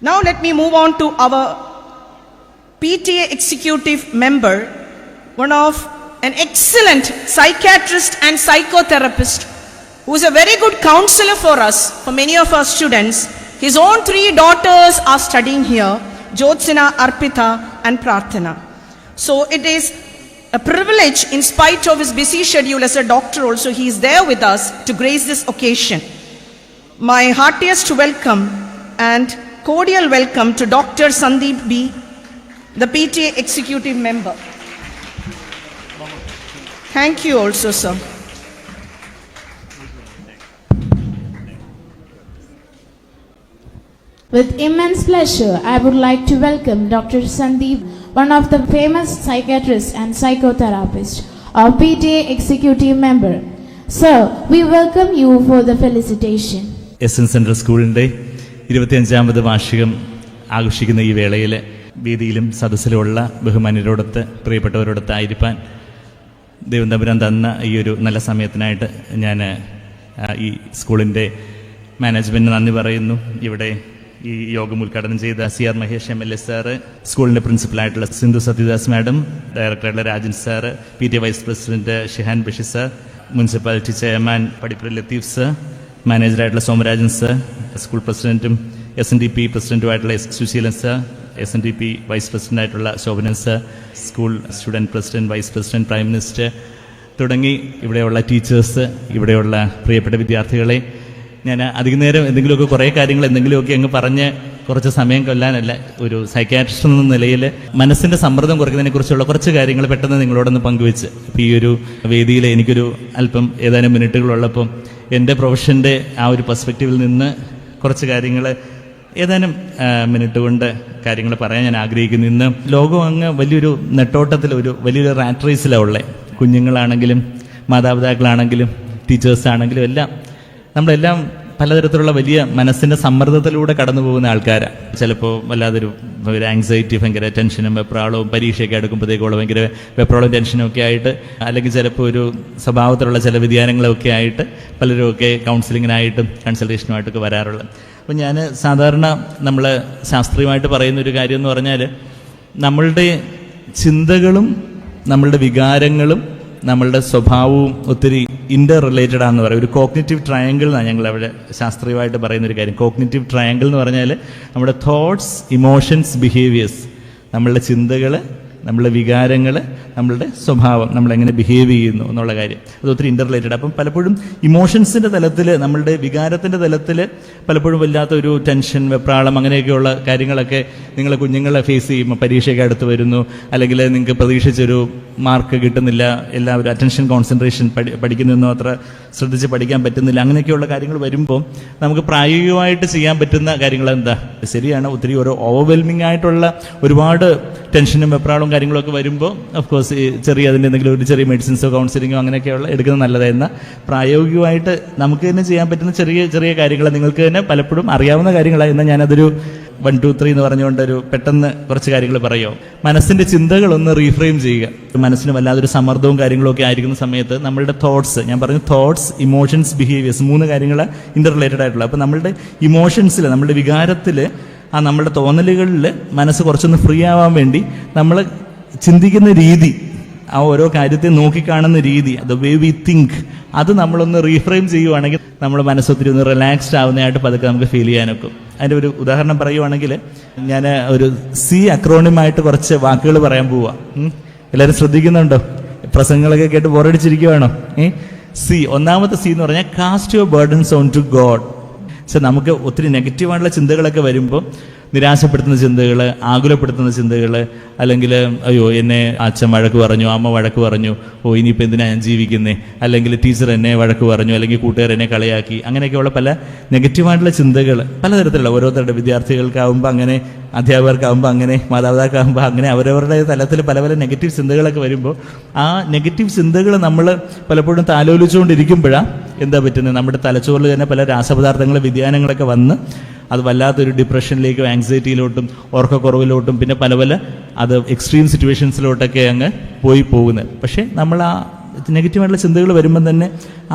Now let me move on to our PTA executive member, an excellent psychiatrist and psychotherapist, who is a very good counselor for us, for many of our students. His own 3 daughters are studying here, Jyotsina, Arpita and Prarthana. So it is a privilege, in spite of his busy schedule as a doctor also, he is there with us to grace this occasion. My heartiest welcome and cordial welcome to Dr. Sandeep B., the PTA executive member. Thank you also, sir. With immense pleasure, I would like to welcome Dr. Sandeep, one of the famous psychiatrists and psychotherapists, our PTA executive member. Sir, we welcome you for the felicitation. Essence central സ്കൂളിൻ്റെ 25ാമത് വാർഷികം ആഘോഷിക്കുന്ന ഈ വേളയിൽ വേദിയിലും സദസ്സിലുമുള്ള ബഹുമാന്യരോടൊത്ത് പ്രിയപ്പെട്ടവരോടൊത്ത് ആയിരിക്കാൻ ദൈവം തമ്പുരാൻ തന്ന ഈ ഒരു നല്ല സമയത്തിനായിട്ട് ഞാൻ ഈ സ്കൂളിൻ്റെ മാനേജ്മെൻറ്റിന് നന്ദി പറയുന്നു. ഇവിടെ ഈ യോഗം ഉദ്ഘാടനം ചെയ്ത CR മഹേഷ് MLA സാറ്, സ്കൂളിൻ്റെ പ്രിൻസിപ്പലായിട്ടുള്ള സിന്ധു സത്യദാസ് മാഡം, ഡയറക്ടറായിട്ടുള്ള Rajan sir, PTA vice president Shihan Bashi sir, municipality chairman Padippura Latheef sir, മാനേജറായിട്ടുള്ള സോമരാജൻ സാർ, സ്കൂൾ പ്രസിഡന്റും SNDP പ്രസിഡന്റുമായിട്ടുള്ള സുശീലൻ സാർ, SNDP വൈസ് പ്രസിഡന്റായിട്ടുള്ള Shobhanan sir, school student president, vice president, prime minister തുടങ്ങി ഇവിടെയുള്ള ടീച്ചേഴ്സ്, ഇവിടെയുള്ള പ്രിയപ്പെട്ട വിദ്യാർത്ഥികളെ, ഞാൻ അധികം നേരം എന്തെങ്കിലുമൊക്കെ കുറേ കാര്യങ്ങൾ എന്തെങ്കിലുമൊക്കെ അങ്ങ് പറഞ്ഞ് കുറച്ച് സമയം കൊല്ലാനല്ല, ഒരു സൈക്യാട്രിസ്റ്റ് എന്ന നിലയിൽ മനസ്സിൻ്റെ സമ്മർദ്ദം കുറയ്ക്കുന്നതിനെ കുറിച്ചുള്ള കുറച്ച് കാര്യങ്ങൾ പെട്ടെന്ന് നിങ്ങളോടൊന്ന് പങ്കുവെച്ച് ഇപ്പോൾ ഈ ഒരു വേദിയിൽ എനിക്കൊരു അല്പം ഏതാനും മിനിറ്റുകളുള്ളപ്പം എൻ്റെ പ്രൊഫഷൻ്റെ ആ ഒരു പെർസ്പെക്റ്റീവിൽ നിന്ന് കുറച്ച് കാര്യങ്ങൾ ഏതാനും മിനിറ്റ് കൊണ്ട് കാര്യങ്ങൾ പറയാൻ ഞാൻ ആഗ്രഹിക്കുന്നു. ഇന്ന് ലോകം അങ്ങ് വലിയൊരു നെട്ടോട്ടത്തിൽ, വലിയൊരു റാറ്റ് റേസിലാണ് ഉള്ളത്. കുഞ്ഞുങ്ങളാണെങ്കിലും മാതാപിതാക്കളാണെങ്കിലും ടീച്ചേഴ്സാണെങ്കിലും എല്ലാം നമ്മളെല്ലാം പലതരത്തിലുള്ള വലിയ മനസ്സിൻ്റെ സമ്മർദ്ദത്തിലൂടെ കടന്നു പോകുന്ന ആൾക്കാരാണ്. ചിലപ്പോൾ വല്ലാതൊരു ആങ്സൈറ്റി, ഭയങ്കര ടെൻഷനും വെപ്രാളവും, പരീക്ഷയൊക്കെ അടുക്കുമ്പോഴത്തേക്കുള്ള ഭയങ്കര വെപ്രാളവും ടെൻഷനും ഒക്കെ ആയിട്ട്, അല്ലെങ്കിൽ ചിലപ്പോൾ ഒരു സ്വഭാവത്തിലുള്ള ചില വ്യതിയാനങ്ങളൊക്കെ ആയിട്ട് പലരുമൊക്കെ കൗൺസിലിങ്ങിനായിട്ടും കൺസൾട്ടേഷനുമായിട്ടൊക്കെ വരാറുള്ളത്. അപ്പോൾ ഞാൻ സാധാരണ നമ്മൾ ശാസ്ത്രീയമായിട്ട് പറയുന്നൊരു കാര്യം എന്ന് പറഞ്ഞാൽ, നമ്മളുടെ ചിന്തകളും നമ്മളുടെ വികാരങ്ങളും നമ്മളുടെ സ്വഭാവവും ഒത്തിരി ഇൻ്റർ റിലേറ്റഡ് ആണെന്ന് പറയും. ഒരു കോഗ്നിറ്റീവ് ട്രയാങ്കിൾ എന്നാണ് ഞങ്ങൾ അവിടെ ശാസ്ത്രീയമായിട്ട് പറയുന്നൊരു കാര്യം. കോഗ്നിറ്റീവ് ട്രയാങ്കിൾ എന്ന് പറഞ്ഞാൽ നമ്മുടെ തോട്ട്സ്, ഇമോഷൻസ്, ബിഹേവിയേഴ്സ്, നമ്മളുടെ ചിന്തകൾ, നമ്മളുടെ വികാരങ്ങൾ, നമ്മളുടെ സ്വഭാവം, നമ്മളെങ്ങനെ ബിഹേവ് ചെയ്യുന്നു എന്നുള്ള കാര്യം, അത് ഒത്തിരി ഇൻ്റർ റിലേറ്റഡ്. അപ്പം പലപ്പോഴും ഇമോഷൻസിൻ്റെ തലത്തിൽ, നമ്മളുടെ വികാരത്തിൻ്റെ തലത്തിൽ പലപ്പോഴും വല്ലാത്തൊരു ടെൻഷൻ, വെപ്രാളം, അങ്ങനെയൊക്കെയുള്ള കാര്യങ്ങളൊക്കെ നിങ്ങൾ കുഞ്ഞുങ്ങളെ ഫേസ് ചെയ്യുമ്പോൾ, പരീക്ഷയൊക്കെ അടുത്ത് വരുന്നു, അല്ലെങ്കിൽ നിങ്ങൾക്ക് പ്രതീക്ഷിച്ചൊരു മാർക്ക് കിട്ടുന്നില്ല, എല്ലാവരും അറ്റൻഷൻ കോൺസെൻട്രേഷൻ പഠിക്കുന്നതൊന്നും അത്ര ശ്രദ്ധിച്ച് പഠിക്കാൻ പറ്റുന്നില്ല, അങ്ങനെയൊക്കെയുള്ള കാര്യങ്ങൾ വരുമ്പോൾ നമുക്ക് പ്രായോഗികമായിട്ട് ചെയ്യാൻ പറ്റുന്ന കാര്യങ്ങൾ എന്താ? ശരിയാണ്, ഒത്തിരി ഓരോ ഓവർവെൽമിംഗ് ആയിട്ടുള്ള ഒരുപാട് ടെൻഷനും വെപ്രാളവും കാര്യങ്ങളൊക്കെ വരുമ്പോൾ ഓഫ് കോഴ്സ് അതിൻ്റെ എന്തെങ്കിലും ഒരു ചെറിയ മെഡിസിൻസോ കൗൺസിലിങ്ങോ അങ്ങനെയൊക്കെയുള്ള എടുക്കുന്നത് നല്ലതായിരുന്ന പ്രായോഗികമായിട്ട് നമുക്ക് തന്നെ ചെയ്യാൻ പറ്റുന്ന ചെറിയ ചെറിയ കാര്യങ്ങൾ നിങ്ങൾക്ക് തന്നെ പലപ്പോഴും അറിയാവുന്ന കാര്യങ്ങളാണ്. എന്നാൽ ഞാനതൊരു 1, 2, 3 എന്ന് പറഞ്ഞുകൊണ്ടൊരു പെട്ടെന്ന് കുറച്ച് കാര്യങ്ങൾ പറയുമോ. മനസ്സിൻ്റെ ചിന്തകളൊന്ന് റീഫ്രെയിം ചെയ്യുക. മനസ്സിന് വല്ലാതൊരു സമ്മർദ്ദവും കാര്യങ്ങളും ഒക്കെ ആയിരിക്കുന്ന സമയത്ത് നമ്മളുടെ തോട്ട്സ്, ഞാൻ പറഞ്ഞു തോട്ട്സ്, ഇമോഷൻസ്, ബിഹേവിയേഴ്സ്, 3 കാര്യങ്ങൾ ഇൻ്റർ റിലേറ്റഡ് ആയിട്ടുള്ള. അപ്പോൾ നമ്മളുടെ ഇമോഷൻസിൽ, നമ്മളുടെ വികാരത്തിൽ, നമ്മളുടെ തോന്നലുകളിൽ മനസ്സ് കുറച്ചൊന്ന് ഫ്രീ ആവാൻ വേണ്ടി നമ്മൾ ചിന്തിക്കുന്ന രീതി, ആ ഓരോ കാര്യത്തെ നോക്കിക്കാണുന്ന രീതി, ദ വേ വി തിങ്ക്, അത് നമ്മളൊന്ന് റീഫ്രെയിം ചെയ്യുവാണെങ്കിൽ നമ്മുടെ മനസ്സൊത്തിരി ഒന്ന് റിലാക്സ്ഡ് ആവുന്നതായിട്ട് പതുക്കെ നമുക്ക് ഫീൽ ചെയ്യാനൊക്കും. അതിൻ്റെ ഒരു ഉദാഹരണം പറയുവാണെങ്കിൽ, ഞാൻ ഒരു C അക്രോണിമായിട്ട് കുറച്ച് വാക്കുകൾ പറയാൻ പോവാ. എല്ലാവരും ശ്രദ്ധിക്കുന്നുണ്ടോ? പ്രസംഗങ്ങളൊക്കെ കേട്ട് ബോറടിച്ചിരിക്കുവാണോ? C, ഒന്നാമത്തെ C എന്ന് പറഞ്ഞാൽ cast your burdens on to God. പക്ഷെ നമുക്ക് ഒത്തിരി നെഗറ്റീവായിട്ടുള്ള ചിന്തകളൊക്കെ വരുമ്പോൾ, നിരാശപ്പെടുത്തുന്ന ചിന്തകൾ, ആകുലപ്പെടുത്തുന്ന ചിന്തകൾ, അല്ലെങ്കിൽ അയ്യോ എന്നെ അച്ഛൻ വഴക്ക് പറഞ്ഞു, അമ്മ വഴക്ക് പറഞ്ഞു, ഇനിയിപ്പോൾ എന്തിനാ ഞാൻ ജീവിക്കുന്നത്, അല്ലെങ്കിൽ ടീച്ചർ എന്നെ വഴക്ക് പറഞ്ഞു, അല്ലെങ്കിൽ കൂട്ടുകാർ എന്നെ കളിയാക്കി, അങ്ങനെയൊക്കെയുള്ള പല നെഗറ്റീവായിട്ടുള്ള ചിന്തകൾ പലതരത്തിലുള്ള ഓരോരുത്തരുടെ വിദ്യാർത്ഥികൾക്കാവുമ്പോൾ അങ്ങനെ, അധ്യാപകർക്കാവുമ്പോൾ അങ്ങനെ, മാതാപിതാക്കളാകുമ്പോൾ അങ്ങനെ, അവരവരുടെ തലത്തിൽ പല പല നെഗറ്റീവ് ചിന്തകളൊക്കെ വരുമ്പോൾ ആ നെഗറ്റീവ് ചിന്തകൾ നമ്മൾ പലപ്പോഴും താലോലിച്ചുകൊണ്ടിരിക്കുമ്പോഴാണ് എന്താ പറ്റുന്നത്, നമ്മുടെ തലച്ചോറിൽ തന്നെ പല രാസപദാർത്ഥങ്ങൾ, വ്യതിയാനങ്ങളൊക്കെ വന്ന് അത് വല്ലാത്തൊരു ഡിപ്രഷനിലേക്കും ആങ്സൈറ്റിയിലോട്ടും ഓർക്കക്കുറവിലോട്ടും പിന്നെ പല പല അത് എക്സ്ട്രീം സിറ്റുവേഷൻസിലോട്ടൊക്കെ അങ്ങ് പോകുന്നത്. പക്ഷേ നമ്മൾ ആ നെഗറ്റീവായിട്ടുള്ള ചിന്തകൾ വരുമ്പം തന്നെ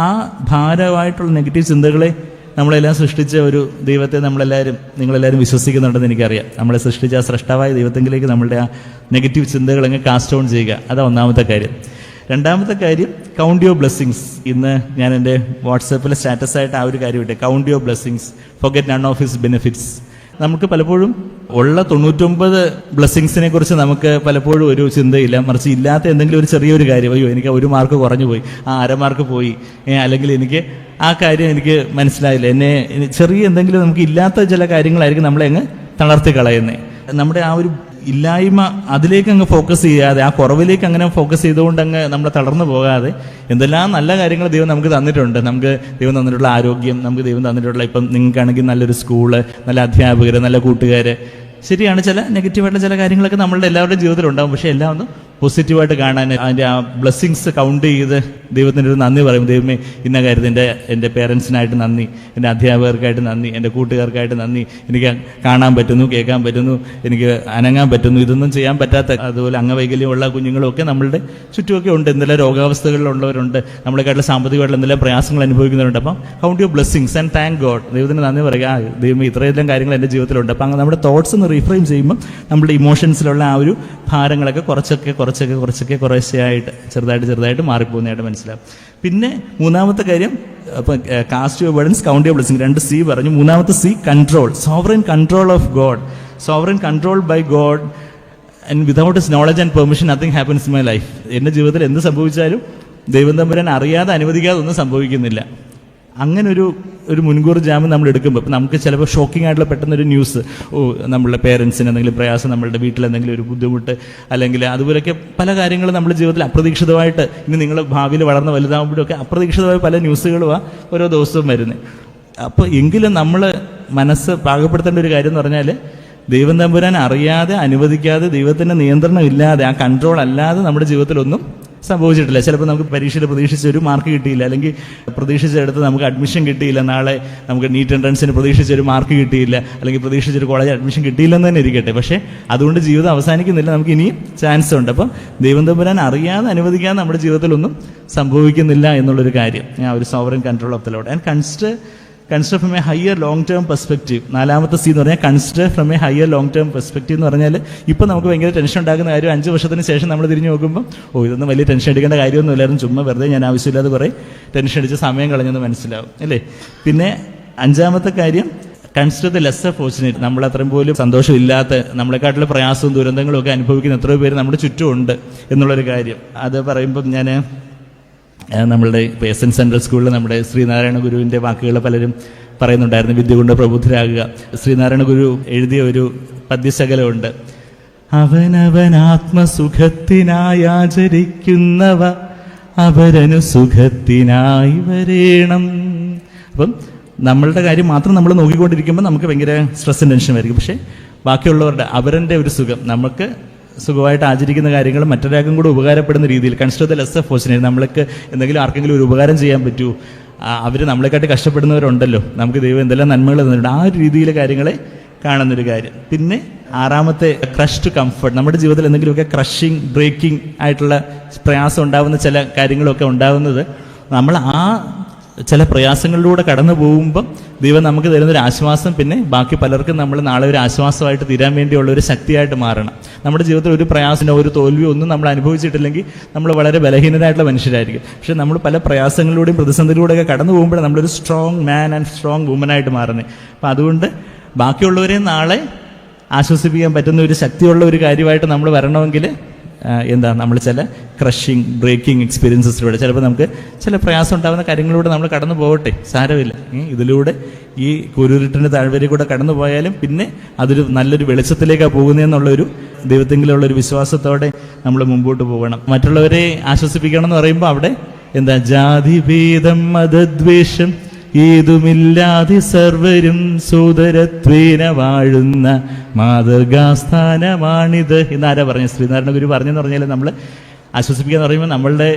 ആ ഭാരമായിട്ടുള്ള നെഗറ്റീവ് ചിന്തകളെ നമ്മളെല്ലാം സൃഷ്ടിച്ച ഒരു ദൈവത്തെ നിങ്ങളെല്ലാവരും വിശ്വസിക്കുന്നുണ്ടെന്ന് എനിക്കറിയാം. നമ്മളെ സൃഷ്ടിച്ച ആ സൃഷ്ടാവായ ദൈവത്തെങ്കിലേക്ക് നമ്മളുടെ ആ നെഗറ്റീവ് ചിന്തകൾ അങ്ങ് കാസ്റ്റ് ഓൺ ചെയ്യുക. അതാണ് ഒന്നാമത്തെ കാര്യം. രണ്ടാമത്തെ കാര്യം, കൗണ്ട് യുവർ ബ്ലെസ്സിങ്സ്. ഇന്ന് ഞാൻ എൻ്റെ വാട്സാപ്പിലെ സ്റ്റാറ്റസായിട്ട് ആ ഒരു കാര്യം ഇട്ടെ, count your blessings, forget none of his benefits. നമുക്ക് പലപ്പോഴും ഉള്ള 99 ബ്ലെസ്സിങ്സിനെ കുറിച്ച് നമുക്ക് പലപ്പോഴും ഒരു ചിന്തയില്ല, മറിച്ച് ഇല്ലാത്ത എന്തെങ്കിലും ഒരു ചെറിയൊരു കാര്യം, അയ്യോ എനിക്ക് 1 മാർക്ക് കുറഞ്ഞു പോയി, 1/2 മാർക്ക് പോയി, അല്ലെങ്കിൽ എനിക്ക് ആ കാര്യം എനിക്ക് മനസ്സിലായില്ല, ചെറിയ എന്തെങ്കിലും നമുക്ക് ഇല്ലാത്ത ചില കാര്യങ്ങളായിരിക്കും നമ്മളെ അങ്ങ് തളർത്തി കളയുന്നത്. നമ്മുടെ ആ ഒരു ഇല്ലായ്മ അതിലേക്ക് അങ്ങ് ഫോക്കസ് ചെയ്യാതെ, ആ കുറവിലേക്ക് അങ്ങനെ ഫോക്കസ് ചെയ്തുകൊണ്ട് അങ്ങ് നമ്മൾ തളർന്നു പോകാതെ, എന്തെല്ലാം നല്ല കാര്യങ്ങൾ ദൈവം നമുക്ക് തന്നിട്ടുണ്ട്. നമുക്ക് ദൈവം തന്നിട്ടുള്ള ആരോഗ്യം, നമുക്ക് ദൈവം തന്നിട്ടുള്ള, ഇപ്പം നിങ്ങൾക്കാണെങ്കിൽ നല്ലൊരു സ്കൂള്, നല്ല അധ്യാപകർ, നല്ല കൂട്ടുകാർ. ശരിയാണ്, ചില നെഗറ്റീവായിട്ടുള്ള ചില കാര്യങ്ങളൊക്കെ നമ്മളുടെ എല്ലാവരുടെയും ജീവിതത്തിൽ ഉണ്ടാകും. പക്ഷേ എല്ലാം ഒന്ന് പോസിറ്റീവായിട്ട് കാണാൻ, അതിൻ്റെ ആ ബ്ലെസ്സിങ്സ് കൗണ്ട് ചെയ്ത് ദൈവത്തിൻ്റെ ഒരു നന്ദി പറയും. ദൈവമേ, ഇന്ന കാര്യത്തിൽ എൻ്റെ പേരൻസിനായിട്ട് നന്ദി, എൻ്റെ അധ്യാപകർക്കായിട്ട് നന്ദി, എൻ്റെ കൂട്ടുകാർക്കായിട്ട് നന്ദി, എനിക്ക് കാണാൻ പറ്റുന്നു, കേൾക്കാൻ പറ്റുന്നു, എനിക്ക് അനങ്ങാൻ പറ്റുന്നു, ഇതൊന്നും ചെയ്യാൻ പറ്റാത്ത, അതുപോലെ അംഗവൈകല്യമുള്ള കുഞ്ഞുങ്ങളൊക്കെ നമ്മളുടെ ചുറ്റുമൊക്കെ ഉണ്ട്, എന്തെല്ലാം രോഗാവസ്ഥകളിലുള്ളവരുണ്ട്, നമ്മളെക്കാട്ടിലും സാമ്പത്തികമായിട്ടുള്ള എന്തെല്ലാം പ്രയാസങ്ങൾ അനുഭവിക്കുന്നവരുണ്ട്. അപ്പം count your blessings and thank God. ദൈവത്തിന് നന്ദി പറയുക, ദൈവമേ ഇത്രയെല്ലാം കാര്യങ്ങൾ എൻ്റെ ജീവിതത്തിലുണ്ട്. അപ്പം നമ്മുടെ തോട്ട്സ് ഒന്ന് റീഫ്രെയിം ചെയ്യുമ്പോൾ നമ്മുടെ ഇമോഷൻസിലുള്ള ആ ഒരു ഭാരങ്ങളൊക്കെ കുറേശ്ശെയായിട്ട് ചെറുതായിട്ട് മാറിപ്പോകുന്നതായിട്ട് മനസ്സിലാവും. പിന്നെ മൂന്നാമത്തെ കാര്യം, അപ്പം cast your burdens, count your blessing, 2 C പറഞ്ഞു. മൂന്നാമത്തെ C, control, sovereign control of God, sovereign control by God, and without his knowledge and permission nothing happens in my life. എൻ്റെ ജീവിതത്തിൽ എന്ത് സംഭവിച്ചാലും ദൈവം തമ്പുരാൻ അറിയാതെ അനുവദിക്കാതെ ഒന്നും സംഭവിക്കുന്നില്ല. അങ്ങനെ ഒരു മുൻകൂർ ജാമ്യം നമ്മൾ എടുക്കുമ്പോൾ, ഇപ്പം നമുക്ക് ചിലപ്പോൾ ഷോക്കിംഗ് ആയിട്ടുള്ള പെട്ടെന്നൊരു ന്യൂസ്, നമ്മളുടെ പേരൻസിന് എന്തെങ്കിലും പ്രയാസം, നമ്മളുടെ വീട്ടിൽ എന്തെങ്കിലും ഒരു ബുദ്ധിമുട്ട്, അല്ലെങ്കിൽ അതുപോലെയൊക്കെ പല കാര്യങ്ങളും നമ്മുടെ ജീവിതത്തിൽ അപ്രതീക്ഷിതമായിട്ട്, ഇനി നിങ്ങൾ ഭാവിയിൽ വളർന്ന് വലുതാകുമ്പോഴൊക്കെ അപ്രതീക്ഷിതമായ പല ന്യൂസുകളുമാണ് ഓരോ ദിവസവും വരുന്നത്. അപ്പോൾ എങ്കിലും നമ്മൾ മനസ്സ് പാകപ്പെടുത്തേണ്ട ഒരു കാര്യം എന്ന് പറഞ്ഞാൽ, ദൈവം തമ്പുരാൻ അറിയാതെ, അനുവദിക്കാതെ, ദൈവത്തിൻ്റെ നിയന്ത്രണം ഇല്ലാതെ, ആ കൺട്രോൾ അല്ലാതെ നമ്മുടെ ജീവിതത്തിലൊന്നും സംഭവിച്ചിട്ടില്ല. ചിലപ്പോൾ നമുക്ക് പരീക്ഷയിൽ പ്രതീക്ഷിച്ച ഒരു മാർക്ക് കിട്ടിയില്ല, അല്ലെങ്കിൽ പ്രതീക്ഷിച്ചെടുത്ത് നമുക്ക് അഡ്മിഷൻ കിട്ടിയില്ല, നാളെ നമുക്ക് നീറ്റ് എൻട്രൻസിന് പ്രതീക്ഷിച്ചൊരു മാർക്ക് കിട്ടിയില്ല, അല്ലെങ്കിൽ പ്രതീക്ഷിച്ചൊരു കോളേജ് അഡ്മിഷൻ കിട്ടിയില്ലെന്ന് തന്നെ ഇരിക്കട്ടെ. പക്ഷേ അതുകൊണ്ട് ജീവിതം അവസാനിക്കുന്നില്ല, നമുക്ക് ഇനിയും ചാൻസ് ഉണ്ട്. അപ്പം ദൈവം തമ്പുരാൻ അറിയാതെ, അനുവദിക്കാതെ നമ്മുടെ ജീവിതത്തിലൊന്നും സംഭവിക്കുന്നില്ല എന്നുള്ളൊരു കാര്യം, ആ ഒരു sovereign control of the lord. And consider from a higher long term perspective. 4ാമത്തെ C എന്ന് പറഞ്ഞാൽ consider from a higher long term perspective എന്ന് പറഞ്ഞാൽ, ഇപ്പം നമുക്ക് ഭയങ്കര ടെൻഷൻ ഉണ്ടാക്കുന്ന കാര്യം 5 വർഷത്തിന് ശേഷം നമ്മൾ തിരിഞ്ഞ് നോക്കുമ്പോൾ, ഇതൊന്നും വലിയ ടെൻഷൻ അടിക്കേണ്ട കാര്യമൊന്നുമില്ലായിരുന്നു, ചുമ്മാ വെറുതെ ഞാൻ ആവശ്യമില്ലാതെ കുറേ ടെൻഷൻ അടിച്ച് സമയം കളഞ്ഞെന്ന് മനസ്സിലാവും, അല്ലേ? പിന്നെ 5ാമത്തെ കാര്യം, കൺസിഡർ ദ ലെസ്സർ ഫോർച്ചുനേറ്റ്. നമ്മൾ അത്രയും പോലും സന്തോഷമില്ലാത്ത, നമ്മളെക്കാട്ടിലും പ്രയാസവും ദുരന്തങ്ങളും ഒക്കെ അനുഭവിക്കുന്ന എത്രയോ പേര് നമ്മുടെ ചുറ്റുമുണ്ട് എന്നുള്ളൊരു കാര്യം. അത് പറയുമ്പം ഞാൻ നമ്മളുടെ ഇപ്പോൾ എസ് എൻ സെൻട്രൽ സ്കൂളിൽ നമ്മുടെ ശ്രീനാരായണ ഗുരുവിൻ്റെ വാക്കുകൾ പലരും പറയുന്നുണ്ടായിരുന്നു, വിദ്യ കൊണ്ട് പ്രബുദ്ധരാകുക. ശ്രീനാരായണ ഗുരു എഴുതിയ ഒരു പദ്യശകലമുണ്ട്, അവനവൻ ആത്മസുഖത്തിനായി ആചരിക്കുന്നവ അവരനു സുഖത്തിനായി വരേണം. അപ്പം നമ്മളുടെ കാര്യം മാത്രം നമ്മൾ നോക്കിക്കൊണ്ടിരിക്കുമ്പോൾ നമുക്ക് ഭയങ്കര സ്ട്രെസ്സും ടെൻഷനും ആയിരിക്കും. പക്ഷേ ബാക്കിയുള്ളവരുടെ, അവരുടെ ഒരു സുഖം, നമുക്ക് സുഖമായിട്ട് ആചരിക്കുന്ന കാര്യങ്ങൾ മറ്റൊരാൾക്കും കൂടെ ഉപകാരപ്പെടുന്ന രീതിയിൽ, കൺസിഡർ ദ ലെസ്സർ ഫോർച്ചുനേറ്റ്. നമ്മൾക്ക് എന്തെങ്കിലും ആർക്കെങ്കിലും ഒരു ഉപകാരം ചെയ്യാൻ പറ്റൂ, അവർ നമ്മളെക്കാട്ടി കഷ്ടപ്പെടുന്നവരുണ്ടല്ലോ, നമുക്ക് ദൈവം എന്തെല്ലാം നന്മകൾ തന്നിട്ടുണ്ട്, ആ ഒരു രീതിയിൽ കാര്യങ്ങളെ കാണുന്നൊരു കാര്യം. പിന്നെ 6ാമത്തെ, ക്രഷ് ടു കംഫർട്ട്. നമ്മുടെ ജീവിതത്തിൽ എന്തെങ്കിലുമൊക്കെ ക്രഷിങ്, ബ്രേക്കിംഗ് ആയിട്ടുള്ള പ്രയാസം ഉണ്ടാകുന്ന ചില കാര്യങ്ങളൊക്കെ ഉണ്ടാകുന്നത്, നമ്മൾ ആ ചില പ്രയാസങ്ങളിലൂടെ കടന്നു പോകുമ്പം ദൈവം നമുക്ക് തരുന്നൊരു ആശ്വാസം, പിന്നെ ബാക്കി പലർക്കും നമ്മൾ നാളെ ഒരു ആശ്വാസമായിട്ട് തീരാൻ വേണ്ടിയുള്ള ഒരു ശക്തിയായിട്ട് മാറണം. നമ്മുടെ ജീവിതത്തിൽ ഒരു പ്രയാസമോ ഒരു തോൽവിയോ ഒന്നും നമ്മൾ അനുഭവിച്ചിട്ടില്ലെങ്കിൽ നമ്മൾ വളരെ ബലഹീനരായിട്ടുള്ള മനുഷ്യരായിരിക്കും. പക്ഷെ നമ്മൾ പല പ്രയാസങ്ങളിലൂടെയും പ്രതിസന്ധിയിലൂടെയൊക്കെ കടന്നു പോകുമ്പോഴാണ് നമ്മളൊരു സ്ട്രോങ് മാൻ ആൻഡ് സ്ട്രോങ് വുമനായിട്ട് മാറുന്നത്. അപ്പം അതുകൊണ്ട് ബാക്കിയുള്ളവരെ നാളെ ആശ്വസിപ്പിക്കാൻ പറ്റുന്ന ഒരു ശക്തിയുള്ള ഒരു കാര്യമായിട്ട് നമ്മൾ വരണമെങ്കിൽ നമ്മൾ ചില ക്രഷിങ്, ബ്രേക്കിംഗ് എക്സ്പീരിയൻസസിലൂടെ, ചിലപ്പോൾ നമുക്ക് ചില പ്രയാസം ഉണ്ടാകുന്ന കാര്യങ്ങളിലൂടെ നമ്മൾ കടന്നു പോകട്ടെ, സാരമില്ല. ഇതിലൂടെ ഈ കുരുരുട്ടിൻ്റെ താഴ്വരയിൽ കൂടെ കടന്നു പോയാലും പിന്നെ അതൊരു നല്ലൊരു വെളിച്ചത്തിലേക്കാണ് പോകുന്നതെന്നുള്ളൊരു ദൈവത്തെങ്കിലുള്ളൊരു വിശ്വാസത്തോടെ നമ്മൾ മുമ്പോട്ട് പോകണം. മറ്റുള്ളവരെ ആശ്വസിപ്പിക്കണം എന്ന് പറയുമ്പോൾ അവിടെ ജാതിഭേദം, മതദ്വേഷം ഏതുമില്ലാതെ സർവരും സോദരത്വേന വാഴുന്ന മാതൃകാസ്ഥാനമാണിത് എന്നാരാ പറഞ്ഞു? ശ്രീനാരായണ ഗുരു പറഞ്ഞെന്ന് പറഞ്ഞാൽ, നമ്മൾ ആശ്വസിപ്പിക്കാന്ന് പറയുമ്പോൾ നമ്മളുടെ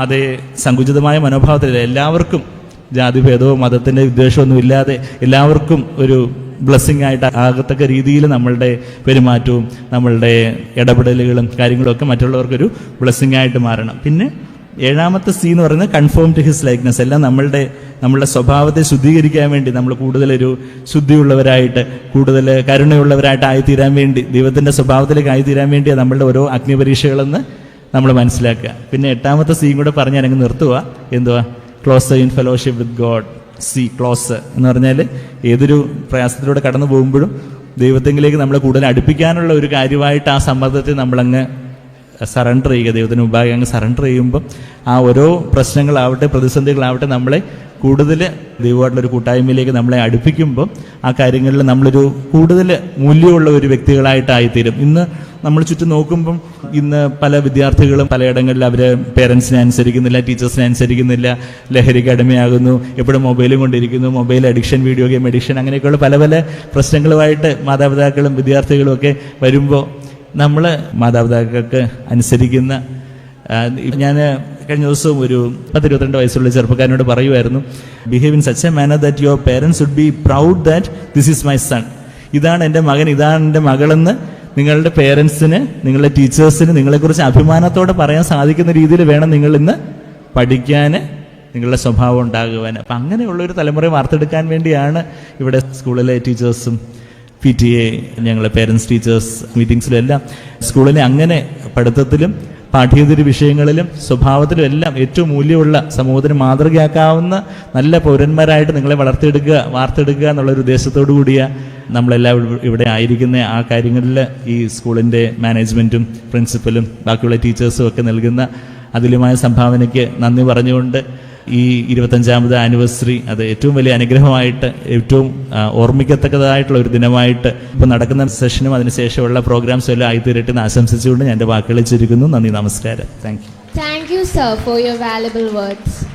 അതേ സങ്കുചിതമായ മനോഭാവത്തിൽ എല്ലാവർക്കും ജാതിഭേദവും മതത്തിൻ്റെ വിദ്വേഷമൊന്നും ഇല്ലാതെ എല്ലാവർക്കും ഒരു ബ്ലെസ്സിങ് ആയിട്ട് ആകത്തക്ക രീതിയിൽ നമ്മളുടെ പെരുമാറ്റവും നമ്മളുടെ ഇടപെടലുകളും കാര്യങ്ങളും ഒക്കെ മറ്റുള്ളവർക്കൊരു ബ്ലെസ്സിങ് ആയിട്ട് മാറണം. പിന്നെ ഏഴാമത്തെ സി എന്ന് പറയുന്നത് കൺഫേം ടു ഹിസ് ലൈക്നെസ്. എല്ലാം നമ്മളുടെ സ്വഭാവത്തെ ശുദ്ധീകരിക്കാൻ വേണ്ടി നമ്മൾ കൂടുതലൊരു ശുദ്ധിയുള്ളവരായിട്ട്, കൂടുതൽ കരുണയുള്ളവരായിട്ട് ആയിത്തീരാൻ വേണ്ടി, ദൈവത്തിൻ്റെ സ്വഭാവത്തിലേക്ക് ആയിത്തീരാൻ വേണ്ടിയാണ് നമ്മളുടെ ഓരോ അഗ്നിപരീക്ഷകളെന്ന് നമ്മൾ മനസ്സിലാക്കുക. പിന്നെ എട്ടാമത്തെ സിയും കൂടെ പറഞ്ഞ് ഞാനങ്ങ് നിർത്തുക. എന്തുവാ? Close in fellowship with God. C close എന്ന് പറഞ്ഞാൽ ഏതൊരു പ്രയാസത്തിലൂടെ കടന്നു പോകുമ്പോഴും ദൈവത്തെങ്കിലേക്ക് നമ്മളെ കൂടുതൽ അടുപ്പിക്കാനുള്ള ഒരു കാര്യമായിട്ട് ആ സമ്മർദ്ദത്തെ നമ്മളങ്ങ് സറണ്ടർ ചെയ്യുക. ദൈവത്തിന് മുമ്പാകെ അങ്ങ് സറണ്ടർ ചെയ്യുമ്പം ആ ഓരോ പ്രശ്നങ്ങളാവട്ടെ, പ്രതിസന്ധികളാവട്ടെ, നമ്മളെ കൂടുതൽ ദൈവമായിട്ടുള്ളൊരു കൂട്ടായ്മയിലേക്ക് നമ്മളെ അടുപ്പിക്കുമ്പം ആ കാര്യങ്ങളിൽ നമ്മളൊരു കൂടുതൽ മൂല്യമുള്ള ഒരു വ്യക്തികളായിട്ടായിത്തീരും. ഇന്ന് നമ്മൾ ചുറ്റും നോക്കുമ്പം ഇന്ന് പല വിദ്യാർത്ഥികളും പലയിടങ്ങളിൽ അവർ പേരൻസിനെ അനുസരിക്കുന്നില്ല, ടീച്ചേഴ്സിനെ അനുസരിക്കുന്നില്ല, ലഹരിക്ക് അടിമയാകുന്നു, എപ്പോഴും മൊബൈലും കൊണ്ടിരിക്കുന്നു, mobile addiction, video game addiction, അങ്ങനെയൊക്കെയുള്ള പല പല പ്രശ്നങ്ങളുമായിട്ട് മാതാപിതാക്കളും വിദ്യാർത്ഥികളും ഒക്കെ വരുമ്പോൾ നമ്മൾ മാതാപിതാക്കൾക്ക് അനുസരിക്കുന്ന, ഞാൻ കഴിഞ്ഞ ദിവസവും ഒരു 10-22 വയസ്സുള്ള ചെറുപ്പക്കാരനോട് പറയുമായിരുന്നു, behave in such a manner that your parents would be proud that this is my son. ഇതാണ് എൻ്റെ മകൻ, ഇതാണ് എൻ്റെ മകളെന്ന് നിങ്ങളുടെ പേരൻസിന്, നിങ്ങളുടെ ടീച്ചേഴ്സിന് നിങ്ങളെക്കുറിച്ച് അഭിമാനത്തോടെ പറയാൻ സാധിക്കുന്ന രീതിയിൽ വേണം നിങ്ങൾ ഇന്ന് പഠിക്കാൻ, നിങ്ങളുടെ സ്വഭാവം ഉണ്ടാകുവാൻ. അപ്പം അങ്ങനെയുള്ളൊരു തലമുറയെ വാർത്തെടുക്കാൻ വേണ്ടിയാണ് ഇവിടെ സ്കൂളിലെ ടീച്ചേഴ്സും PTA, ഞങ്ങളെ പേരൻസ് ടീച്ചേഴ്സ് മീറ്റിംഗ്സിലും എല്ലാം സ്കൂളിനെ അങ്ങനെ പഠിത്തത്തിലും പാഠ്യേതര വിഷയങ്ങളിലും സ്വഭാവത്തിലും എല്ലാം ഏറ്റവും മൂല്യമുള്ള, സമൂഹത്തിന് മാതൃകയാക്കാവുന്ന നല്ല പൗരന്മാരായിട്ട് നിങ്ങളെ വാർത്തെടുക്കുക എന്നുള്ളൊരു ഉദ്ദേശത്തോടു കൂടിയ നമ്മളെല്ലാവരും ഇവിടെ ആയിരിക്കുന്ന ആ കാര്യങ്ങളിൽ ഈ സ്കൂളിൻ്റെ മാനേജ്മെൻറ്റും പ്രിൻസിപ്പലും ബാക്കിയുള്ള ടീച്ചേഴ്സും ഒക്കെ നൽകുന്ന അതുല്യമായ സംഭാവനയ്ക്ക് നന്ദി പറഞ്ഞുകൊണ്ട് ഈ 25ാമത് ആനിവേഴ്സറി അത് ഏറ്റവും വലിയ അനുഗ്രഹമായിട്ട്, ഏറ്റവും ഓർമ്മിക്കത്തക്കതായിട്ടുള്ള ഒരു ദിനമായിട്ട് ഇപ്പോൾ നടക്കുന്ന സെഷനും അതിനുശേഷമുള്ള പ്രോഗ്രാംസും എല്ലാം ആയിത്തീരട്ടെ എന്ന് ആശംസിച്ചുകൊണ്ട് ഞാൻ എൻ്റെ വാക്കുകളെ ചുരുക്കുന്നു. നന്ദി, നമസ്കാരം. Thank you. Thank you, sir, for your valuable words.